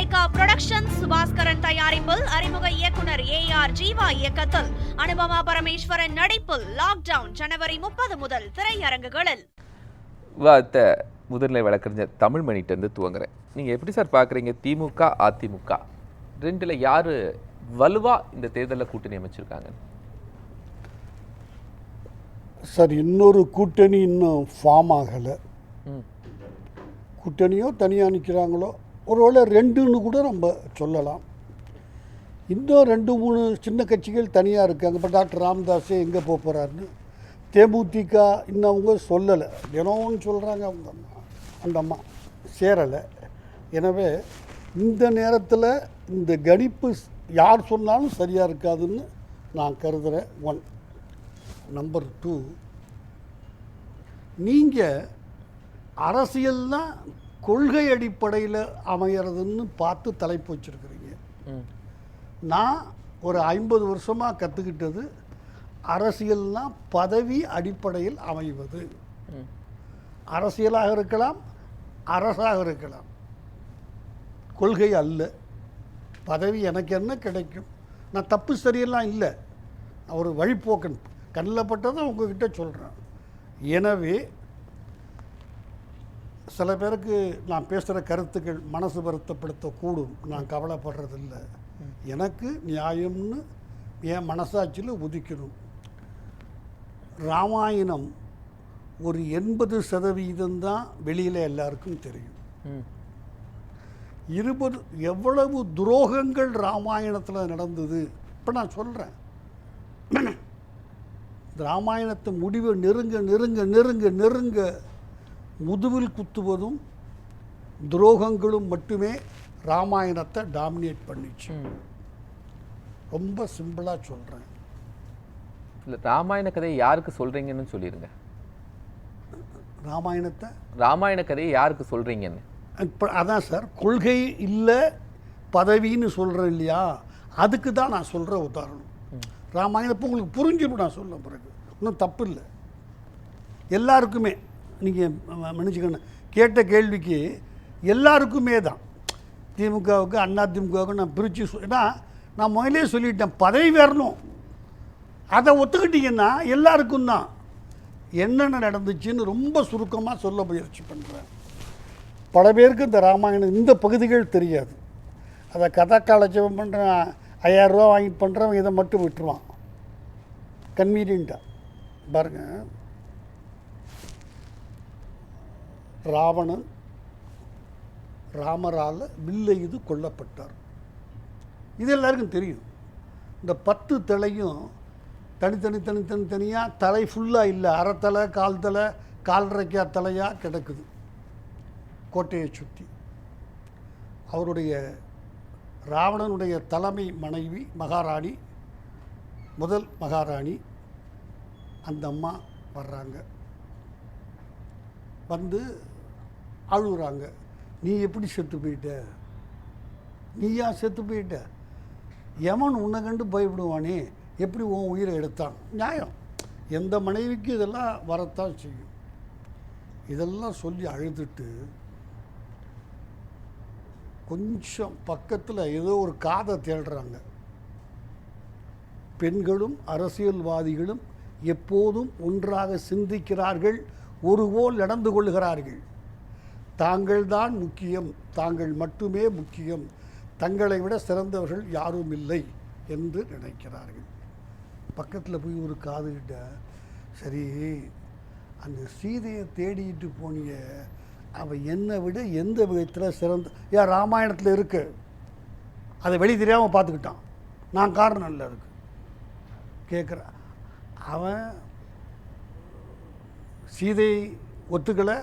Lyca production Subaskaran தயாரிப்பில் அறிமுக இயக்குனர் AR ஜீவா இயக்கத்தில் அனுபமா பரமேஸ்வரன் நடிப்பில் லாக்டவுன் ஜனவரி 30 முதல் திரையரங்குகளில். முதல்நிலை வழக்கறிஞர் தமிழ்மணிட்டு துவங்குறேன். நீங்கள் எப்படி சார் பார்க்குறீங்க? திமுக அதிமுக ரெண்டில் யார் வலுவா இந்த தேர்தலில் கூட்டணி அமைச்சிருக்காங்க? சார், இன்னொரு கூட்டணி இன்னும் ஃபார்ம் ஆகலை. கூட்டணியோ தனியாக நிற்கிறாங்களோ, ஒருவேளை ரெண்டுன்னு கூட நம்ம சொல்லலாம். இன்னும் 2-3 சின்ன கட்சிகள் தனியாக இருக்காங்க. இப்போ டாக்டர் ராமதாஸே எங்கே போக போகிறாருன்னு தேமுதிக இன்னும் அவங்க சொல்லலை. தினம்னு சொல்கிறாங்க அவங்க அந்த அம்மா சேரலை. எனவே இந்த நேரத்தில் இந்த கணிப்பு யார் சொன்னாலும் சரியாக இருக்காதுன்னு நான் கருதுகிறேன். 1. நம்பர் 2, நீங்கள் அரசியல்னால் கொள்கை அடிப்படையில் அமைகிறதுன்னு பார்த்து தலைப்பு வச்சுருக்கிறீங்க. நான் ஒரு 50 வருஷமாக கற்றுக்கிட்டது அரசியல்னால் பதவி அடிப்படையில் அமைவது. அரசியலாக இருக்கலாம், அரசாக இருக்கலாம், கொள்கை அல்ல. பதவி எனக்கு என்ன கிடைக்கும், நான் தப்பு சரியெல்லாம் இல்லை, ஒரு வழிப்போக்கன் கண்ணில் பட்டதை உங்ககிட்ட சொல்கிறேன். எனவே சில பேருக்கு நான் பேசுகிற கருத்துக்கள் மனசு வருத்தப்படுத்தக்கூடும். நான் கவலைப்படுறதில்லை. எனக்கு நியாயம்னு என் மனசாட்சியில் உதிக்கணும். ராமாயணம் ஒரு 80% தான் வெளியில் எல்லாருக்கும் தெரியும். 20 எவ்வளவு துரோகங்கள் ராமாயணத்தில் நடந்தது இப்போ நான் சொல்கிறேன். ராமாயணத்தை முடிவு நெருங்க நெருங்க நெருங்க நெருங்க முதுவில் குத்துவதும் துரோகங்களும் மட்டுமே ராமாயணத்தை டாமினேட் பண்ணிச்சு. ரொம்ப சிம்பிளாக சொல்கிறேன். இல்லை, ராமாயண கதையை யாருக்கு சொல்கிறீங்கன்னு சொல்லிடுங்க. ராமாயண கதையை யாருக்கு சொல்கிறீங்கன்னு இப்போ அதான் சார், கொள்கை இல்லை பதவின்னு சொல்கிறேன் இல்லையா, அதுக்கு தான் நான் சொல்கிற உதாரணம். ராமாயணம் இப்போ உங்களுக்கு புரிஞ்சிடும். நான் சொல்ல பிறகு ஒன்றும் தப்பு இல்லை. எல்லாருக்குமே நீங்கள் மன்னிச்சுக்கணும், கேட்ட கேள்விக்கு எல்லாருக்குமே தான். திமுகவுக்கு அதிமுகவுக்கு நான் பிரித்து ஏன்னா நான் முதலே சொல்லிட்டேன், பதவி வரணும். அதை ஒத்துக்கிட்டிங்கன்னா எல்லாருக்கும் தான். என்னென்ன நடந்துச்சுன்னு ரொம்ப சுருக்கமாக சொல்ல முயற்சி பண்ணுறேன். பல பேருக்கு இந்த ராமாயணம் இந்த பகுதிகள் தெரியாது. அதை கதை காலட்சேபம் பண்ணுறேன், 5000 ரூபா வாங்கி பண்ணுறவன் இதை மட்டும் விட்டுருவான் கன்வீனியண்ட்டாக. பாருங்கள், ராவணன் ராமரால் வில்லெய்து கொல்லப்பட்டார். இது எல்லாருக்கும் தெரியும். இந்த 10 தலையும் தனித்தனியாக தலை ஃபுல்லாக இல்லை, அரைத்தலை, கால் தலை, 1/4 தலையாக கிடக்குது கோட்டையை சுற்றி. அவருடைய ராவணனுடைய தலைமை மனைவி மகாராணி, முதல் மகாராணி அந்த அம்மா வர்றாங்க. வந்து அழுகுறாங்க, நீ எப்படி செத்து போயிட்ட, நீயா செத்து போயிட்ட, எவன் உன்னை கண்டு பயப்படுவானே, எப்படி உன் உயிரை எடுத்தான். நியாயம், எந்த மனைவிக்கு இதெல்லாம் வரத்தான் செய்யும். இதெல்லாம் சொல்லி அழுதுட்டு கொஞ்சம் பக்கத்தில் ஏதோ ஒரு காதை தேடுறாங்க. பெண்களும் அரசியல்வாதிகளும் எப்போதும் ஒன்றாக சிந்திக்கிறார்கள், ஒருபோல் நடந்து கொள்கிறார்கள். தாங்கள் தான் முக்கியம், தாங்கள் மட்டுமே முக்கியம், தங்களை விட சிறந்தவர்கள் யாரும் இல்லை என்று நினைக்கிறார்கள். பக்கத்தில் போய் ஒரு காதுகிட்ட, சரி அந்த சீதையை தேடிட்டு போனிய, அவள் என்னை விட எந்த விதத்தில் சிறந்த, ஏன் ராமாயணத்தில் இருக்கு, அதை வெளி தெரியாமல் பார்த்துக்கிட்டான், நான் காரணம் இல்லை அதுக்கு கேட்குறேன். அவன் சீதை ஒத்துக்கலை,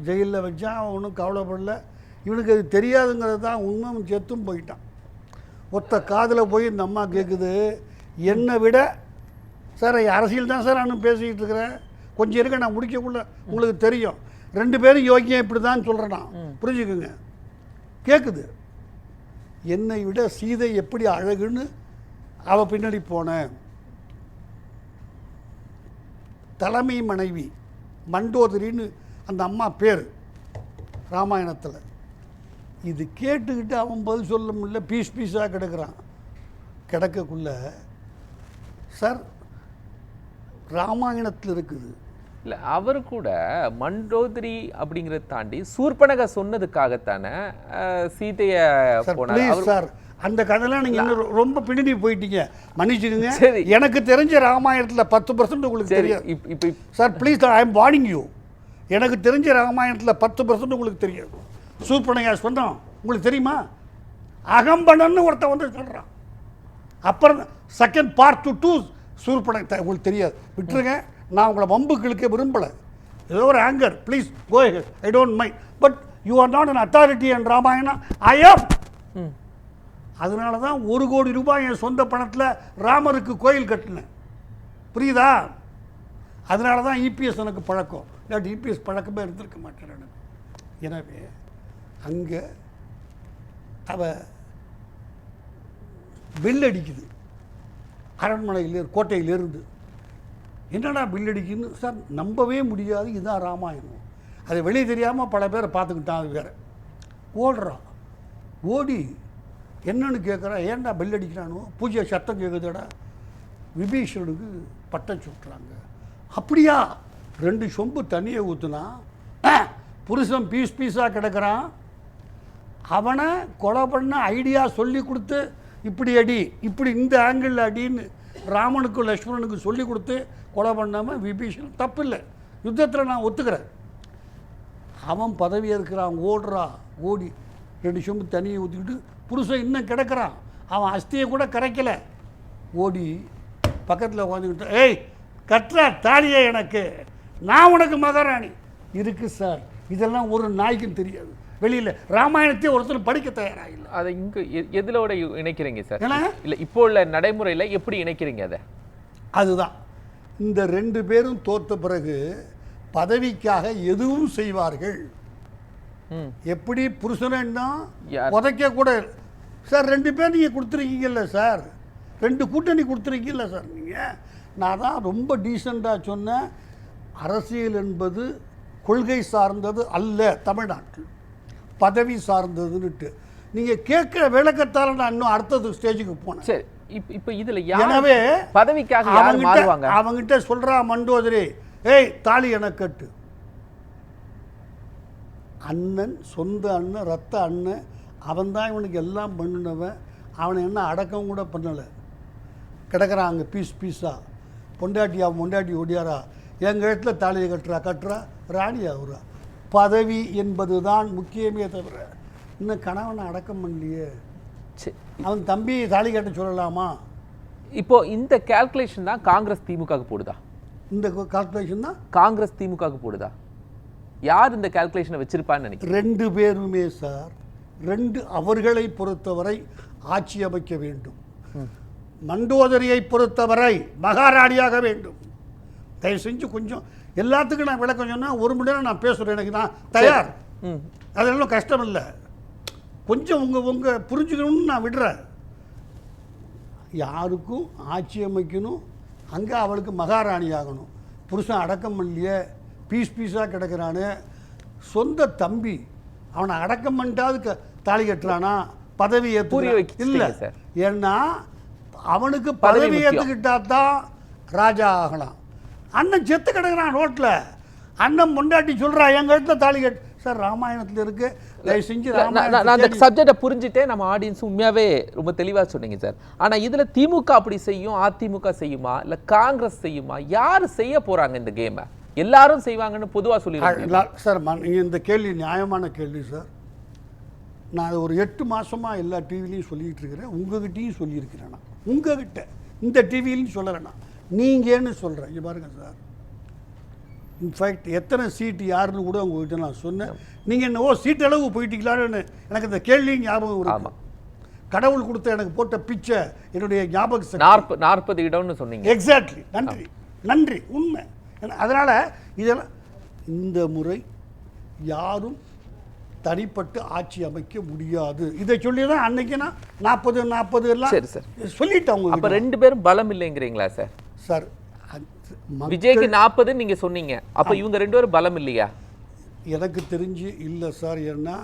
ஜெயிலில் வச்சான், அவன் ஒன்றும் கவலைப்படல. இவனுக்கு அது தெரியாதுங்கிறது தான் உண்மை. செத்தும் போயிட்டான். ஒத்த காதில் போய் இந்த அம்மா கேட்குது, என்னை விட சார் அரசியல் தான் சார் நான் பேசிக்கிட்டு இருக்கிறேன், கொஞ்சம் இருக்க நான் முடிக்கக்குள்ள உங்களுக்கு தெரியும், 2 பேரும் யோக்கியம் இப்படி தான் சொல்கிறேன் நான், புரிஞ்சுக்குங்க. கேட்குது, என்னை விட சீதை எப்படி அழகுன்னு அவள் பின்னாடி போனேன். தலைமை மனைவி மண்டோதரின்னு அந்த அம்மா பேர் ராமாயணத்தில். இது கேட்டுக்கிட்டு அவன் பதில் சொல்ல முடியல, பீஸாக கிடக்கிறான். கிடக்கக்குள்ள சார் ராமாயணத்தில் இருக்குது. இல்லை அவர் கூட மண்டோதரி அப்படிங்கிறத தாண்டி சூர்பனக சொன்னதுக்காகத்தானே சீதையை போனார் சார். அந்த கதையெல்லாம் நீங்கள் இன்னும் ரொம்ப பின்னாடி போயிட்டீங்க, மன்னிச்சுக்கோங்க. எனக்கு தெரிஞ்ச ராமாயணத்தில் 10% உங்களுக்கு தெரியும். இப்போ sir please, I am warning you. எனக்கு தெரிஞ்ச ராமாயணத்தில் 10% உங்களுக்கு தெரியும். சூர்பனகா சொன்னோம் உங்களுக்கு தெரியுமா? அகம்பனன்னு ஒருத்தன் வந்து சொல்கிறான். அப்புறம் செகண்ட் பார்ட் 2 சூர்பனகா உங்களுக்கு தெரியாது. விட்டுருங்க, நான் உங்களை வம்புகளுக்கே விரும்பலை. ஏதோ ஒரு anchor, please go ahead, I don't mind. But you are not an authority and Ramayana. I am. அதனால தான் 1 கோடி ரூபாய் என் சொந்த பணத்தில் ராமருக்கு கோயில் கட்டினேன். புரியுதா? அதனால தான் இபிஎஸ் எனக்கு பழக்கம். இல்லாட்டி இபிஎஸ் பழக்கமே இருந்திருக்க மாட்டேன் எனக்கு. எனவே அங்கே அவ பெல் அடிக்குது அரண்மனையிலே, கோட்டையிலிருந்து. என்னடா பில் அடிக்குன்னு சார் நம்பவே முடியாது. இதுதான் ராமாயணம். அது வெளியே தெரியாமல் பல பேரை பார்த்துக்கிட்டான். அது வேறு ஓடுறான். ஓடி என்னன்னு கேட்குறான். ஏன்டா பெல் அடிக்கிறானோ? பூஜை சத்தம் கேட்குதுடா. விபீஷனுக்கு பட்டம் சுட்டுறாங்க. அப்படியா? 2 சொம்பு தண்ணியை ஊற்றுனா புருஷன் பீஸாக கிடக்கிறான். அவனை கொலை பண்ண ஐடியா சொல்லி கொடுத்து, இப்படி அடி, இப்படி இந்த ஆங்கிளில் அடின்னு ராமனுக்கும் லக்ஷ்மணனுக்கு சொல்லி கொடுத்து கொலை பண்ணாமல் விபீஷன் தப்பு இல்லை. யுத்தத்தில் நான் ஒத்துக்கிறேன். அவன் பதவி இருக்கிறான். ஓடுறான். ஓடி 2 சொம்பு தண்ணியை ஊற்றிக்கிட்டு புருஷன் இன்னும் கிடக்கிறான். அவன் அஸ்தியை கூட கரைக்கலை. ஓடி பக்கத்தில் உட்காந்துக்கிட்டு, ஏய் கட்டுறா தாலியை, எனக்கு நான் உனக்கு மகாராணி. இருக்குது சார். இதெல்லாம் ஒரு நாய்க்கும் தெரியாது. வெளியில் ராமாயணத்தையும் ஒருத்தர் படிக்க தயாராக இல்லை. அதை இங்கே எதிலோட இணைக்கிறீங்க சார்? இல்லை இப்போ உள்ள நடைமுறையில் எப்படி இணைக்கிறீங்க அதை? அதுதான் இந்த 2 பேரும் தோற்ற பிறகு பதவிக்காக எதுவும் செய்வார்கள். எப்படி புருஷனா உதைக்க கூட சார். 2 பேர் நீங்கள் கொடுத்துருக்கீங்கல்ல சார், 2 கூட்டணி கொடுத்துருக்கீங்கல்ல சார். நீங்கள் நான் தான் ரொம்ப டீசெண்டாக சொன்னேன். அரசியல் என்பது கொள்கை சார்ந்தது அல்ல, தமிழ்நாட்டில் பதவி சார்ந்ததுன்னுட்டு. நீங்கள் கேட்குற விளக்கத்தால் நான் இன்னும் அடுத்தது ஸ்டேஜுக்கு போனேன். சரி, இப்போ இதில் எனவே பதவிக்காக அவங்ககிட்ட சொல்கிறா மண்டோதரி, ஏய் தாலி எனக்கு கட்டு. அண்ணன், சொந்த அண்ணன், ரத்த அண்ணன், அவன் தான் இவனுக்கு எல்லாம் பண்ணினவன். அவனை என்ன அடக்கம் கூட பண்ணலை. கிடக்கிறான் அங்கே பீஸாக. பொண்டாட்டி ஒடியாரா எங்கள் இடத்துல தாலியை கட்டுறா ராணி ஆகுறா. பதவி என்பது தான் முக்கியமே தவிர இன்னும் கணவனை அடக்கம் பண்ணலையே. அவன் தம்பி தாலி கட்ட சொல்லலாமா? இப்போ இந்த கால்குலேஷன் தான் காங்கிரஸ் திமுக போடுதா? இந்த கால்குலேஷன் தான் காங்கிரஸ் திமுக போடுதா? யார் இந்த கால்குலேஷனை வச்சிருப்பான்னு நினைக்கிறேன்? 2 பேருமே சார். 2 அவர்களை பொறுத்தவரை ஆட்சி அமைக்க வேண்டும். மண்டோதரியை பொறுத்தவரை மகாராணியாக வேண்டும். தயவு செஞ்சு கொஞ்சம் எல்லாத்துக்கும் நான் விளக்கம் சொன்னால் 1 மணி நேரம் நான் பேசுகிறேன். எனக்கு நான் தயார். அதெல்லாம் கஷ்டம் இல்லை. கொஞ்சம் உங்கள் புரிஞ்சுக்கணும்னு நான் விடுறேன். யாருக்கும் ஆட்சி அமைக்கணும். அங்கே அவளுக்கு மகாராணி ஆகணும். புருஷன் அடக்கம் பண்ணலையே, பீஸாக கிடக்கிறானு. சொந்த தம்பி அவனை அடக்கம் பண்ணிட்டாது தாலி கட்டுறானா? பதவி ஏற்று இல்லை. ஏன்னா அவனுக்கு பதவி ஏற்றுக்கிட்டா தான் ராஜா ஆகலாம். அண்ணன் செத்து கிடக்கிறான் ரோட்டில். அண்ணன் பொண்டாட்டி சொல்கிறா எங்கள் இடத்துல தாலி கட்டு. சார் ராமாயணத்தில் இருக்கு. தயவு செஞ்சு நான் அந்த சப்ஜெக்டை புரிஞ்சுட்டே நம்ம ஆடியன்ஸ் உண்மையாகவே ரொம்ப தெளிவாக சொன்னீங்க சார். ஆனால் இதில் திமுக அப்படி செய்யும், அதிமுக செய்யுமா, இல்லை காங்கிரஸ் செய்யுமா? யார் செய்ய போகிறாங்க இந்த கேமை? எல்லாரும் செய்வாங்கன்னு பொதுவாக சொல்லிடுறாங்க சார். நீங்கள் இந்த கேள்வி நியாயமான கேள்வி சார். நான் ஒரு 8 மாதமாக எல்லா டிவிலையும் சொல்லிகிட்டு இருக்கிறேன். உங்ககிட்டையும் சொல்லியிருக்கிறேன். நான் உங்ககிட்ட இந்த டிவிலையும் சொல்லலைண்ணா, நீங்கன்னு சொல்கிறேன். இங்கே பாருங்கள் சார், இன்ஃபேக்ட் எத்தனை சீட்டு யாருன்னு கூட உங்ககிட்ட நான் சொன்னேன். நீங்கள் என்னவோ சீட்டு அளவு போயிட்டீங்களான்னு எனக்கு இந்த கேள்வியும் ஞாபகம் வரும். கடவுள் கொடுத்த எனக்கு போட்ட பிச்சை என்னுடைய ஞாபகம் 40 இடம்னு சொன்னீங்க. எக்ஸாக்ட்லி. நன்றி உண்மை. அதனால் இதெல்லாம் இந்த முறை யாரும் தனிப்பட்டு ஆட்சி அமைக்க முடியாது. இதை சொல்லி தான் அன்னைக்கு நான் 40 எல்லாம் சொல்லிட்டேன். அவங்க அப்போ 2 பேரும் பலம் இல்லைங்கிறீங்களா சார்? சார் விஜய்க்கு 40 நீங்க சொன்னீங்க. அப்போ இவங்க 2 பேரும் பலம் இல்லையா? எனக்கு தெரிஞ்சு இல்லை சார். ஏன்னா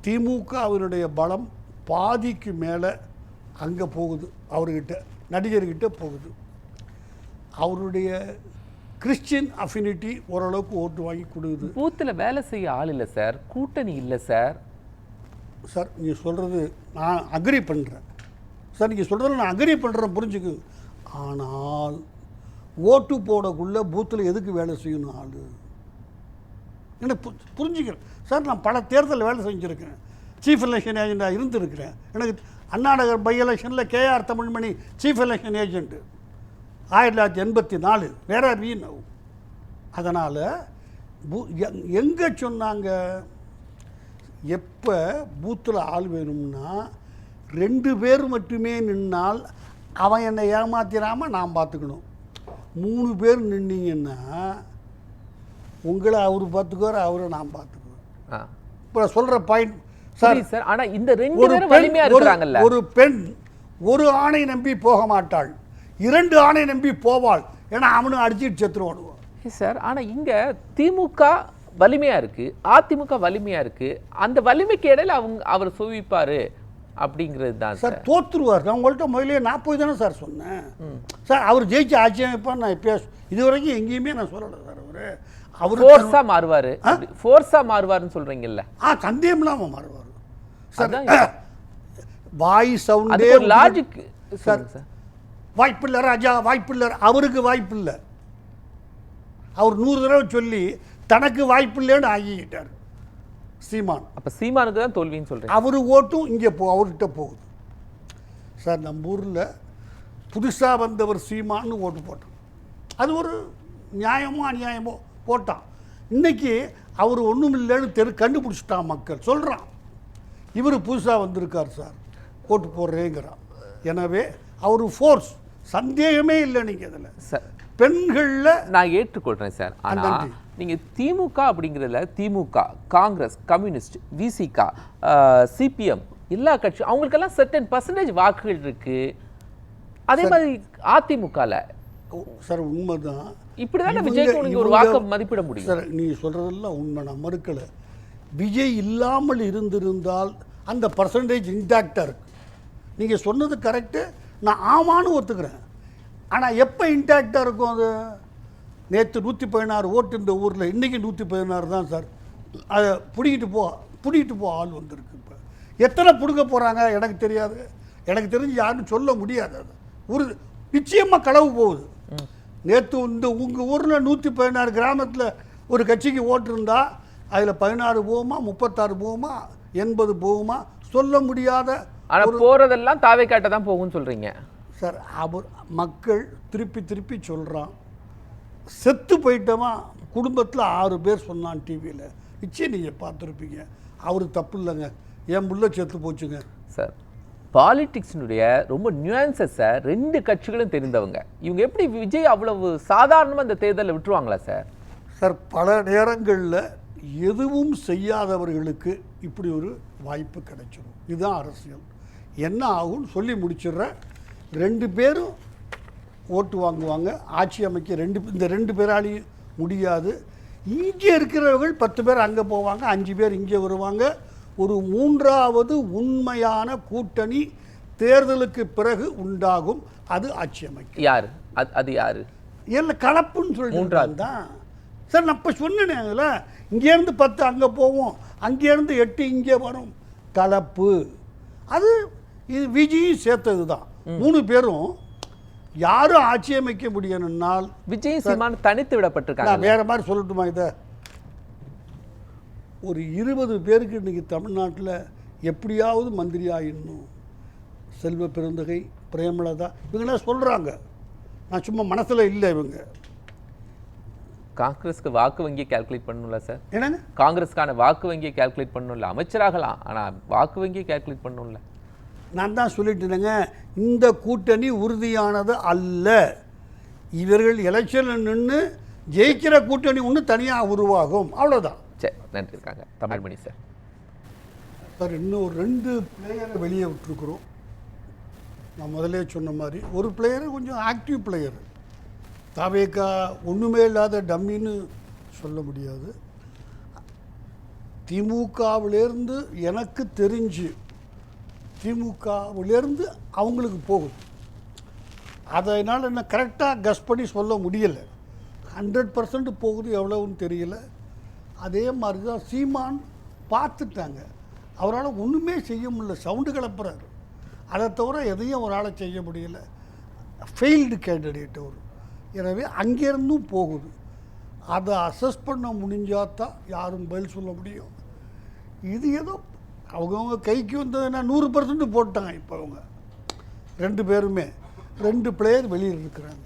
திமுக அவருடைய பலம் பாதிக்கு மேலே அங்கே போகுது, அவர்கிட்ட நடிகர்கிட்ட போகுது. அவருடைய கிறிஸ்டியன் அஃபினிட்டி ஓரளவுக்கு ஓட்டு வாங்கி கொடுக்குது. பூத்தில் வேலை செய்ய ஆள் இல்லை சார், கூட்டணி இல்லை சார். சார் நீங்கள் சொல்கிறது நான் அக்ரி பண்ணுறேன் சார், நீங்கள் சொல்கிறது நான் அக்ரி பண்ணுறேன், புரிஞ்சுக்கு. ஆனால் ஓட்டு போடக்குள்ளே பூத்தில் எதுக்கு வேலை செய்யணும் ஆள்? எனக்கு புரிஞ்சுக்கிறேன் சார். நான் பல தேர்தலில் வேலை செஞ்சுருக்கேன், சீஃப் எலெக்ஷன் ஏஜெண்டாக இருந்திருக்கிறேன். எனக்கு அண்ணாநகர் பை எலெக்ஷனில் K R Tamilmani chief election agent 1984. வேற மீன். அதனால் எங்கே சொன்னாங்க, எப்போ பூத்தில் ஆள் வேணும்னா 2 பேர் மட்டுமே நின்னால் அவன் என்னை ஏமாத்திராமல் நான் பார்த்துக்கணும். 3 பேர் நின்னீங்கன்னா உங்களை அவர் பார்த்துக்குவார், அவரை நான் பார்த்துக்குவேன். இப்போ சொல்கிற பாயிண்ட் சார். ஆனால் இந்த 2 பேரும் வலிமையா இருக்கிறாங்கல்ல. ஒரு பெண் ஒரு ஆணை நம்பி போக மாட்டாள், 2 ஆணை நம்பி போவாள். ஏன்னா அவனும் அடிச்சுட்டு செத்துருவானுவான் சார். ஆனால் இங்கே திமுக வலிமையா இருக்கு, அதிமுக வலிமையா இருக்கு. அந்த வலிமைக்கு இடையில அவர் சுவிப்பாரு அப்படிங்கிறது தான் சார். தோத்துருவார். நான் உங்கள்கிட்ட முதலே 40 தானே சார் சொன்னேன் சார். அவர் ஜெயிச்சு ஆட்சி அமைப்பான்னு நான் எப்போ இது வரைக்கும் எங்கேயுமே நான் சொல்லலை சார். அவர் ஃபோர்ஸா மாறுவார், ஃபோர்ஸா மாறுவார்னு சொல்றீங்கல்ல. சந்தேகம் இல்லாமல் மாறுவார் சார். வாய் சவுண்டே லாஜிக் சார். வாய்ப்பில்லை ராஜா, வாய்ப்பில்லை. அவருக்கு வாய்ப்பில்லை. அவர் 100 தடவை சொல்லி தனக்கு வாய்ப்பில்லைன்னு ஆகிக்கிட்டார் சீமான். அப்போ சீமானுக்கு தான் தோல்வின்னு சொல்கிறேன். அவர் ஓட்டும் இங்கே அவர்கிட்ட போகுது சார். நம்ம ஊரில் புதுசாக வந்தவர் சீமான்னு ஓட்டு போட்டோம். அது ஒரு நியாயமோ அநியாயமோ போட்டான். இன்றைக்கி அவர் ஒன்றும் இல்லைன்னு கண்டுபிடிச்சிட்டான், மக்கள் சொல்கிறான். இவர் புதுசாக வந்திருக்கார் சார், ஓட்டு போடுறேங்கிறான். எனவே அவர் ஃபோர்ஸ், சந்தேகமே இல்லை. நீங்கள் இதில் சார் பெண்களில் நான் ஏற்றுக்கொள்கிறேன் சார். ஆனால் நீங்கள் திமுக அப்படிங்கிறதுல திமுக, காங்கிரஸ், கம்யூனிஸ்ட், விசிகா, சிபிஎம் எல்லா கட்சி அவங்களுக்கெல்லாம் சர்டன் பர்சன்டேஜ் வாக்குகள் இருக்குது. அதே மாதிரி அதிமுகவில் சார் உண்மைதான். இப்படிதான் விஜய்க்கு ஒரு வாக்கு மதிப்பிட முடியும் சார். நீ சொல்கிறதெல்லாம் உண்மை, நான் மறுக்கலை. விஜய் இல்லாமல் இருந்திருந்தால் அந்த பர்சன்டேஜ் இன்டாக்டாக இருக்குது. நீங்கள் சொன்னது கரெக்டு, நான் ஆமான்னு ஒத்துக்கிறேன். ஆனால் எப்போ இன்டாக்டாக இருக்கும் அது? நேற்று 116 ஓட்டு இந்த ஊரில், இன்றைக்கி 116 தான் சார். அதை பிடிக்கிட்டு போ ஆள் வந்திருக்கு. இப்போ எத்தனை பிடுங்க போகிறாங்க எனக்கு தெரியாது, எனக்கு தெரிஞ்சு யாருன்னு சொல்ல முடியாது. அது ஒரு நிச்சயமாக களவு போகுது. நேற்று இந்த உங்கள் ஊரில் 116 கிராமத்தில் ஒரு கட்சிக்கு ஓட்டு இருந்தால் அதில் 16 போகுமா, 36 போகுமா, 80 போகுமா சொல்ல முடியாத. ஆனால் போகிறதெல்லாம் தாவே காட்ட தான் போகும்னு சொல்கிறீங்க சார். அவர் மக்கள் திருப்பி சொல்கிறான். செத்து போயிட்டோமா குடும்பத்தில் 6 பேர் சொன்னான் டிவியில். நிச்சயம் நீங்கள் பார்த்துருப்பீங்க. அவர் தப்பு இல்லைங்க, என் புள்ள செத்து போச்சுங்க சார். பாலிடிக்ஸினுடைய ரொம்ப நியூயான்சஸ் சார். 2 கட்சிகளும் தெரிந்தவங்க. இவங்க எப்படி விஜய் அவ்வளவு சாதாரணமாக இந்த தேர்தலில் விட்டுருவாங்களா சார்? சார் பல நேரங்களில் எதுவும் செய்யாதவர்களுக்கு இப்படி ஒரு வாய்ப்பு கிடைச்சிடும். இதுதான் அரசியல். என்ன ஆகும்னு சொல்லி முடிச்சிடுறேன். 2 பேரும் ஓட்டு வாங்குவாங்க, ஆட்சி அமைக்க இந்த 2 பேராலையும் முடியாது. இங்கே இருக்கிறவர்கள் 10 பேர் அங்கே போவாங்க, 5 பேர் இங்கே வருவாங்க. ஒரு 3வது உண்மையான கூட்டணி தேர்தலுக்கு பிறகு உண்டாகும். அது ஆட்சி அமைக்கும். யார் அது? யார்? இல்லை கலப்புன்னு சொல்லிட்டு தான் சார். நான் இப்போ சொன்னேன், அதில் இங்கேருந்து 10 அங்கே போவோம், அங்கேருந்து 8 இங்கே வரும். கலப்பு அது இது விஜயும் சேர்த்தது தான். 3 பேரும் யாரும் ஆட்சி அமைக்க முடியணும்னால் விஜய் சீமான் தனித்து விடப்பட்டிருக்காங்க. வேற மாதிரி சொல்லட்டுமா இதை? ஒரு 20 பேருக்கு இன்றைக்கி தமிழ்நாட்டில் எப்படியாவது மந்திரி ஆகிடணும். செல்வ பெருந்தகை, பிரேமலதா இவங்களாம் சொல்கிறாங்க. நான் சும்மா மனசில் இல்லை. இவங்க காங்கிரஸ்க்கு வாக்கு வங்கியை கால்குலேட் பண்ணணும்ல சார்? என்னங்க? காங்கிரஸ்க்கான வாக்கு வங்கியை கால்குலேட் பண்ணணும்ல? அமைச்சராகலாம், ஆனால் வாக்கு வங்கியை கால்குலேட் பண்ணணும்ல? நான் தான் சொல்லிட்டேனுங்க, இந்த கூட்டணி உறுதியானது அல்ல. இவர்கள் எலெக்ஷனில் நின்று ஜெயிக்கிற கூட்டணி ஒன்று தனியாக உருவாகும், அவ்வளோதான். சரி, நன்றி. இருக்காங்க தமிழ்மணி சார். சார் இன்னும் 2 பிளேயரை வெளியே விட்டுருக்குறோம். நான் முதலே சொன்ன மாதிரி ஒரு பிளேயரு கொஞ்சம் ஆக்டிவ் பிளேயர். தாவேக்கா ஒன்றுமே இல்லாத டம்மின்னு சொல்ல முடியாது. திமுகவிலேருந்து எனக்கு தெரிஞ்சு திமுகவிலேருந்து அவங்களுக்கு போகுது. அதனால் என்ன கரெக்டாக கஸ் பண்ணி சொல்ல முடியலை. 100% போகுது, எவ்வளவுன்னு தெரியல. அதே மாதிரி தான் சீமான் பார்த்துட்டாங்க, அவரால் ஒன்றுமே செய்ய முடியல, சவுண்டு கிளப்புறாரு. அதை தவிர எதையும் அவரால் செய்ய முடியல. ஃபெயில்டு கேண்டிடேட் அவர். எனவே அங்கேருந்தும் போகுது. அதை அசஸ் பண்ண முடிஞ்சால் தான் யாரும் பதில் சொல்ல முடியும். இது ஏதோ அவங்கவுங்க கைக்கு வந்ததுன்னா 100% போட்டாங்க. இப்போ அவங்க 2 பேருமே 2 பிளேயர் வெளியில் இருக்கிறாங்க.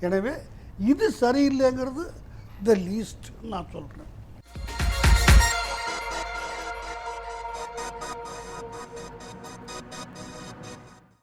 எனவே இது சரியில்லைங்கிறது த லீஸ்ட் நான் சொல்கிறேன்.